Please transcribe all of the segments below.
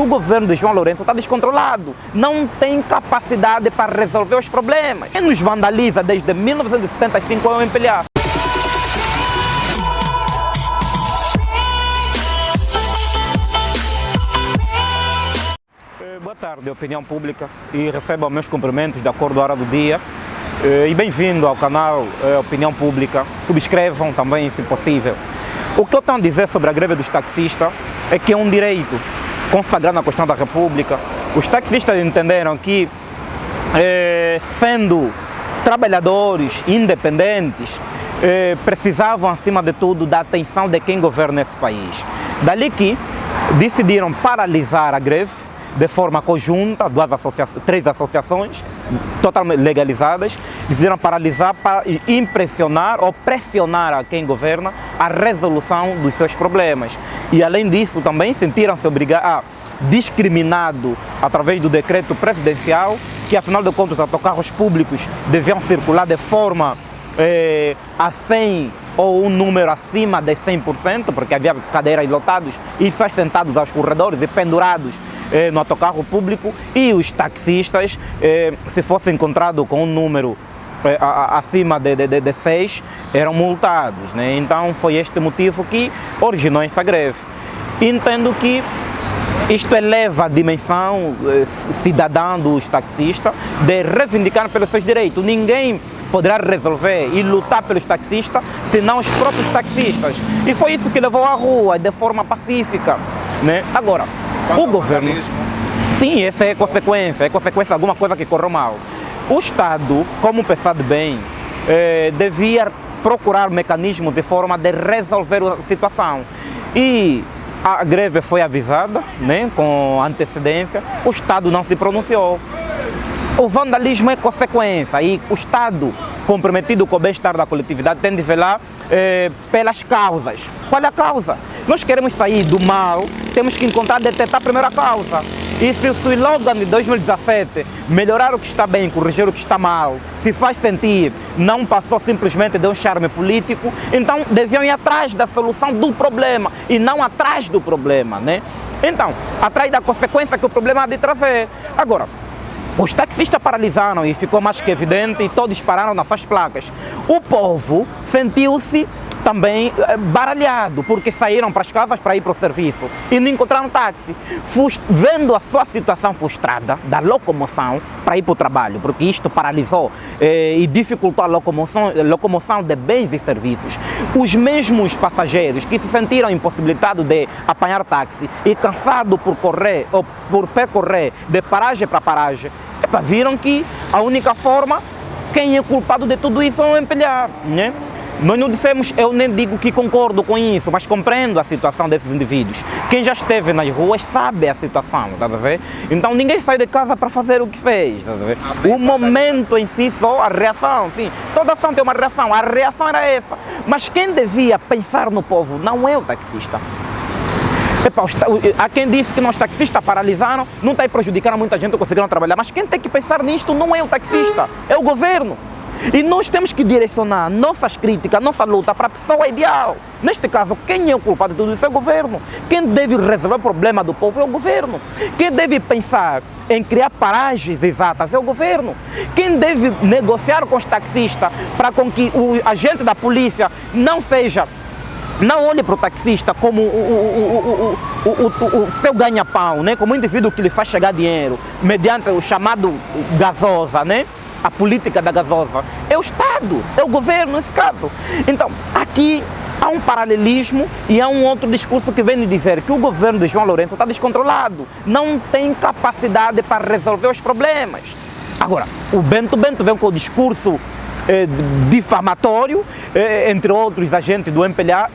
O governo de João Lourenço está descontrolado, não tem capacidade para resolver os problemas. Quem nos vandaliza desde 1975 é o MPLA. Boa tarde, opinião pública, e recebam meus cumprimentos de acordo à hora do dia. E bem-vindo ao canal Opinião Pública. Subscrevam também, se possível. O que eu tenho a dizer sobre a greve dos taxistas é que é um direito consagrado na Constituição da República. Os taxistas entenderam que, sendo trabalhadores independentes, precisavam, acima de tudo, da atenção de quem governa esse país. Dali que decidiram paralisar a greve de forma conjunta, três associações totalmente legalizadas, decidiram paralisar para impressionar ou pressionar a quem governa a resolução dos seus problemas. E além disso também sentiram-se obrigados, discriminados através do decreto presidencial, que afinal de contas os autocarros públicos deviam circular de forma a 100 ou um número acima de 100%, porque havia cadeiras lotadas e só sentados aos corredores e pendurados no autocarro público, e os taxistas, se fosse encontrado com um número acima de 6, eram multados, né? Então foi este motivo que originou essa greve. Entendo que isto eleva a dimensão cidadã dos taxistas de reivindicar pelos seus direitos. Ninguém poderá resolver e lutar pelos taxistas senão os próprios taxistas. E foi isso que levou à rua, de forma pacífica, né? Agora, o governo... Sim, essa é consequência de alguma coisa que correu mal. O Estado, como pensado bem, devia procurar mecanismos de forma de resolver a situação. E a greve foi avisada, né, com antecedência, o Estado não se pronunciou. O vandalismo é consequência e o Estado, comprometido com o bem-estar da coletividade, tem de velar pelas causas. Qual é a causa? Se nós queremos sair do mal, temos que detectar primeiro a causa. E se o slogan de 2017, melhorar o que está bem, corrigir o que está mal, se faz sentir, não passou simplesmente de um charme político, então deviam ir atrás da solução do problema e não atrás do problema, né? Então, atrás da consequência que o problema há de trazer. Agora, os taxistas paralisaram e ficou mais que evidente, e todos pararam nas suas placas. O povo sentiu-se também baralhado, porque saíram para as casas para ir para o serviço e não encontraram táxi. Vendo a sua situação frustrada da locomoção para ir para o trabalho, porque isto paralisou e dificultou a locomoção de bens e serviços. Os mesmos passageiros que se sentiram impossibilitados de apanhar táxi e cansados por percorrer de paragem para paragem, viram que a única forma, quem é culpado de tudo isso é o MPLA, né? Nós não dissemos, eu nem digo que concordo com isso, mas compreendo a situação desses indivíduos. Quem já esteve nas ruas sabe a situação, tá a ver? Então ninguém sai de casa para fazer o que fez, tá a ver? O momento em si, só a reação, sim. Toda ação tem uma reação, a reação era essa. Mas quem devia pensar no povo não é o taxista. Há quem disse que nós taxistas paralisaram, não está aí prejudicando muita gente, conseguiram trabalhar, mas quem tem que pensar nisto não é o taxista, é o governo. E nós temos que direcionar nossas críticas, nossa luta para a pessoa ideal. Neste caso, quem é o culpado de tudo isso é o governo. Quem deve resolver o problema do povo é o governo. Quem deve pensar em criar paragens exatas é o governo. Quem deve negociar com os taxistas para com que o agente da polícia não olhe para o taxista como o seu ganha-pão, né? Como um indivíduo que lhe faz chegar dinheiro, mediante o chamado gasosa, né? A política da gasosa, é o Estado, é o governo nesse caso. Então, aqui há um paralelismo e há um outro discurso que vem dizer que o governo de João Lourenço está descontrolado, não tem capacidade para resolver os problemas. Agora, o Bento vem com o discurso difamatório, entre outros agentes do MPLA,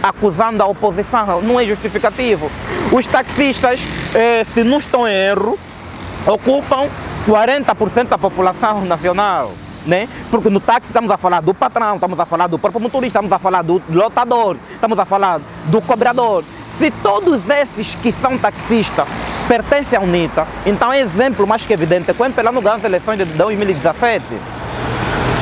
acusando a oposição, não é justificativo. Os taxistas, se não estão em erro, ocupam 40% da população nacional, né? Porque no táxi estamos a falar do patrão, estamos a falar do próprio motorista, estamos a falar do lotador, estamos a falar do cobrador. Se todos esses que são taxistas pertencem à UNITA, então é exemplo mais que evidente que o MPLA não ganhou as eleições de 2017.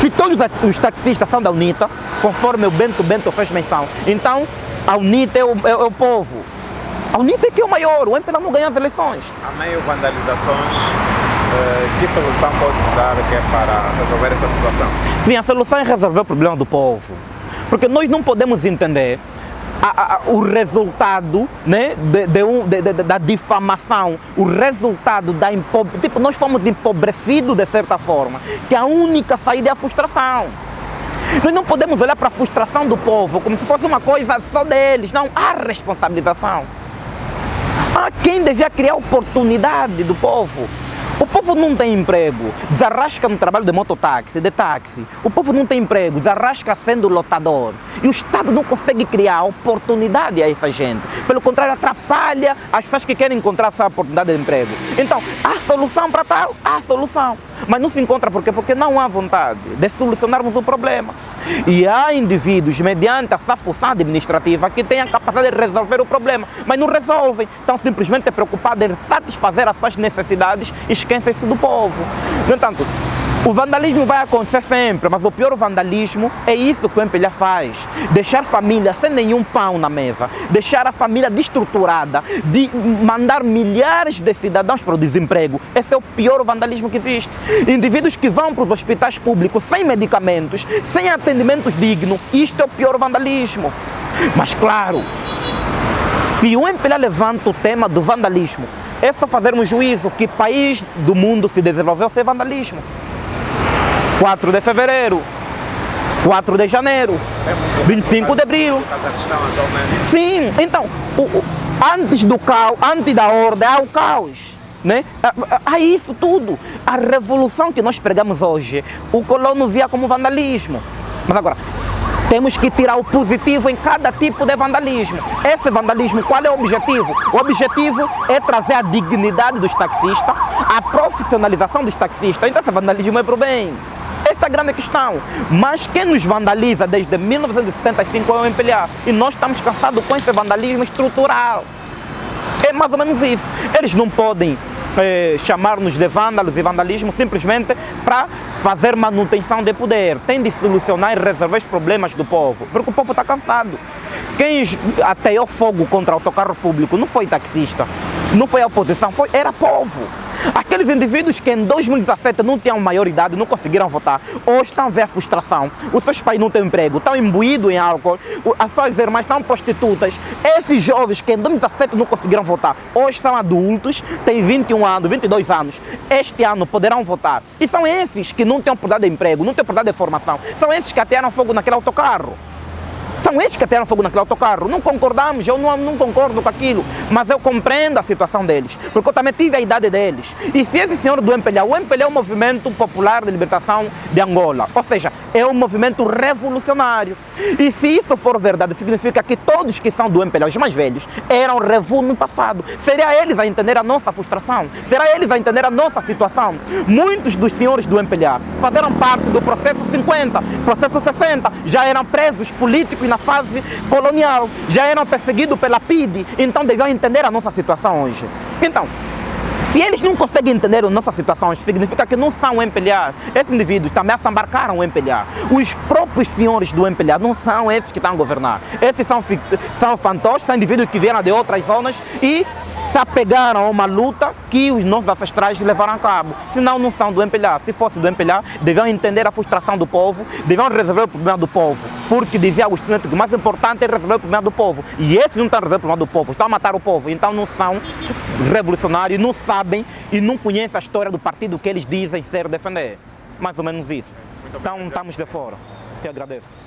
Se todos os taxistas são da UNITA, conforme o Bento fez menção, então a UNITA é o povo. A A UNITA é que é o maior, o MPLA não ganha as eleições. Há meio vandalizações, que solução pode se dar que é para resolver essa situação? Sim, a solução é resolver o problema do povo. Porque nós não podemos entender o resultado, né, da difamação, o resultado da tipo, nós fomos empobrecidos de certa forma, que a única saída é a frustração. Nós não podemos olhar para a frustração do povo como se fosse uma coisa só deles, não, há responsabilização. Há quem devia criar oportunidade do povo. O povo não tem emprego, desarrasca no trabalho de mototáxi, de táxi. O povo não tem emprego, desarrasca sendo lotador. E o Estado não consegue criar oportunidade a essa gente. Pelo contrário, atrapalha as pessoas que querem encontrar essa oportunidade de emprego. Então, há solução para tal? Há solução. Mas não se encontra por quê? Porque não há vontade de solucionarmos o problema. E há indivíduos, mediante essa função administrativa, que têm a capacidade de resolver o problema, mas não resolvem. Estão simplesmente preocupados em satisfazer as suas necessidades e esquecem-se do povo. No entanto, o vandalismo vai acontecer sempre, mas o pior vandalismo é isso que o MPLA faz. Deixar família sem nenhum pão na mesa, deixar a família destruturada, de mandar milhares de cidadãos para o desemprego. Esse é o pior vandalismo que existe. Indivíduos que vão para os hospitais públicos sem medicamentos, sem atendimentos dignos, isto é o pior vandalismo. Mas claro, se o MPLA levanta o tema do vandalismo, é só fazermos juízo que país do mundo se desenvolveu sem vandalismo. 4 de fevereiro, 4 de janeiro, 25 de abril. Sim, então, antes do caos, antes da ordem, há o caos. Né? Há isso tudo. A revolução que nós pregamos hoje, o colono via como vandalismo. Mas agora, temos que tirar o positivo em cada tipo de vandalismo. Esse vandalismo, qual é o objetivo? O objetivo é trazer a dignidade dos taxistas, a profissionalização dos taxistas. Então esse vandalismo é para o bem. Essa é a grande questão. Mas quem nos vandaliza desde 1975 é o MPLA. E nós estamos cansados com esse vandalismo estrutural. É mais ou menos isso. Eles não podem chamar-nos de vândalos e vandalismo simplesmente para fazer manutenção de poder. Tem de solucionar e resolver os problemas do povo, porque o povo está cansado. Quem ateou fogo contra o autocarro público não foi taxista, não foi a oposição, era povo. Aqueles indivíduos que em 2017 não tinham maioridade, não conseguiram votar, hoje estão a ver a frustração, os seus pais não têm emprego, estão imbuídos em álcool, as suas irmãs são prostitutas. Esses jovens que em 2017 não conseguiram votar, hoje são adultos, têm 21 anos, 22 anos, este ano poderão votar. E são esses que não têm oportunidade de emprego, não têm oportunidade de formação, são esses que atearam fogo naquele autocarro. São esses que atearam fogo naquele autocarro. Não concordamos, eu não concordo com aquilo, mas eu compreendo a situação deles, porque eu também tive a idade deles. E se esse senhor do MPLA, o MPLA é o Movimento Popular de Libertação de Angola, ou seja, é um movimento revolucionário. E se isso for verdade, significa que todos que são do MPLA, os mais velhos, eram revu no passado. Seria eles a entender a nossa frustração? Será eles a entender a nossa situação? Muitos dos senhores do MPLA fizeram parte do processo 50, processo 60, já eram presos políticos na fase colonial, já eram perseguidos pela PIDE, então deviam entender a nossa situação hoje. Então, se eles não conseguem entender a nossa situação hoje, significa que não são o MPLA. Esses indivíduos também embarcaram o MPLA. Os próprios senhores do MPLA não são esses que estão a governar. Esses são fantoches, são indivíduos que vieram de outras zonas e se apegaram a uma luta que os nossos ancestrais levaram a cabo. Senão não são do MPLA. Se fosse do MPLA, deviam entender a frustração do povo, deviam resolver o problema do povo. Porque dizia o estudante que o mais importante é resolver o problema do povo. E esses não estão a resolver o problema do povo, estão a matar o povo. Então não são revolucionários, não sabem e não conhecem a história do partido que eles dizem ser defender. Mais ou menos isso. Então estamos de fora. Te agradeço.